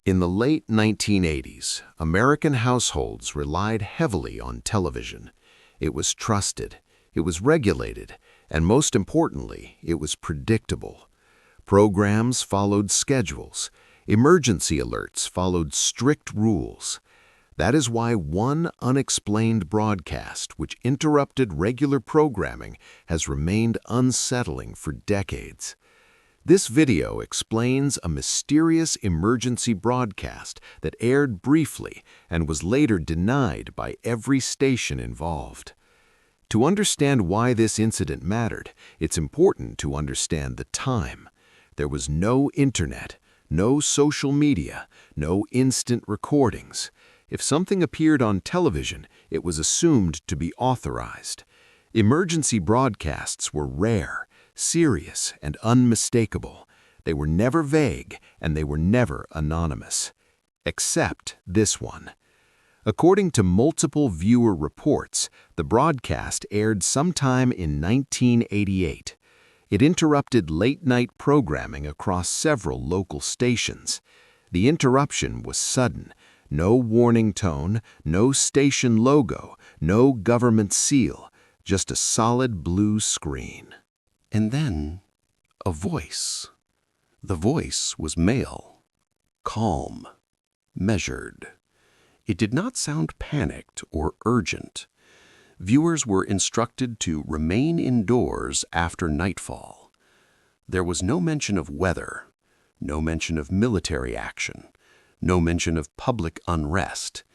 In the late 1980s, American households relied heavily on television. It was trusted, it was regulated, and most importantly, it was predictable. Programs followed schedules. Emergency alerts followed strict rules. That is why one unexplained broadcast, which interrupted regular programming, has remained unsettling for decades. This video explains a mysterious emergency broadcast that aired briefly and was later denied by every station involved. To understand why this incident mattered, it's important to understand the time. There was no internet, no social media, no instant recordings. If something appeared on television, it was assumed to be authorized. Emergency broadcasts were rare, serious, and unmistakable. They were never vague, and they were never anonymous. Except this one. According to multiple viewer reports, the broadcast aired sometime in 1988. It interrupted late-night programming across several local stations. The interruption was sudden. No warning tone, no station logo, no government seal, just a solid blue screen. And then, a voice. The voice was male, calm, measured. It did not sound panicked or urgent. Viewers were instructed to remain indoors after nightfall. There was no mention of weather, no mention of military action, no mention of public unrest.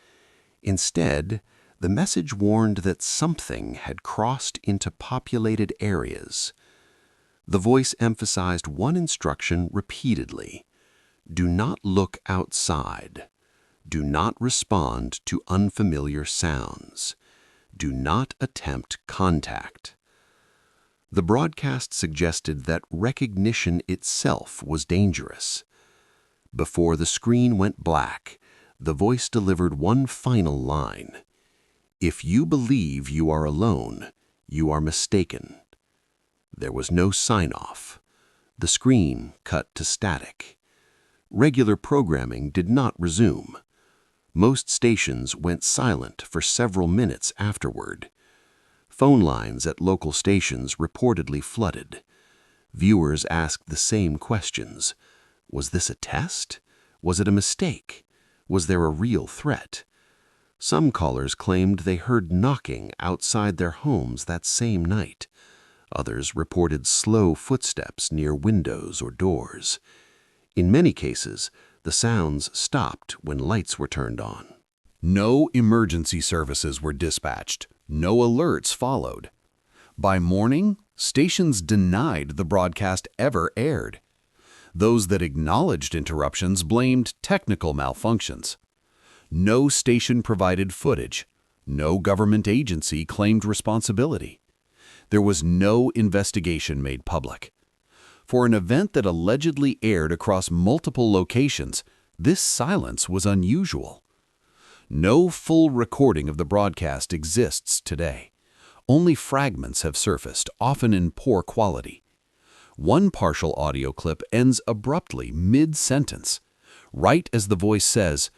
Instead, the message warned that something had crossed into populated areas. The voice emphasized one instruction repeatedly: do not look outside. Do not respond to unfamiliar sounds. Do not attempt contact. The broadcast suggested that recognition itself was dangerous. Before the screen went black, the voice delivered one final line: if you believe you are alone, you are mistaken. There was no sign-off. The screen cut to static. Regular programming did not resume. Most stations went silent for several minutes afterward. Phone lines at local stations reportedly flooded. Viewers asked the same questions. Was this a test? Was it a mistake? Was there a real threat? Some callers claimed they heard knocking outside their homes that same night. Others reported slow footsteps near windows or doors. In many cases, the sounds stopped when lights were turned on. No emergency services were dispatched. No alerts followed. By morning, stations denied the broadcast ever aired. Those that acknowledged interruptions blamed technical malfunctions. No station provided footage. No government agency claimed responsibility. There was no investigation made public. For an event that allegedly aired across multiple locations, this silence was unusual. No full recording of the broadcast exists today. Only fragments have surfaced, often in poor quality. One partial audio clip ends abruptly mid-sentence, right as the voice says,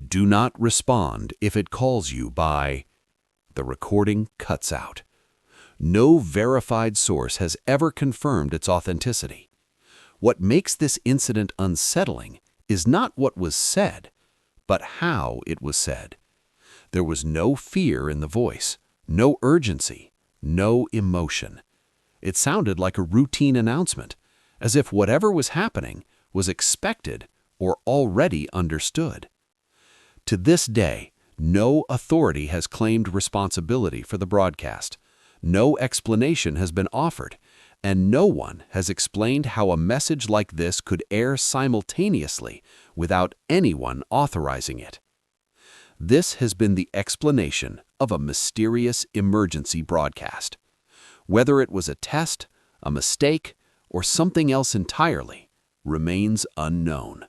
"Do not respond if it calls you by..." The recording cuts out. No verified source has ever confirmed its authenticity. What makes this incident unsettling is not what was said, but how it was said. There was no fear in the voice, no urgency, no emotion. It sounded like a routine announcement, as if whatever was happening was expected or already understood. To this day, no authority has claimed responsibility for the broadcast. No explanation has been offered, and no one has explained how a message like this could air simultaneously without anyone authorizing it. This has been the explanation of a mysterious emergency broadcast. Whether it was a test, a mistake, or something else entirely remains unknown.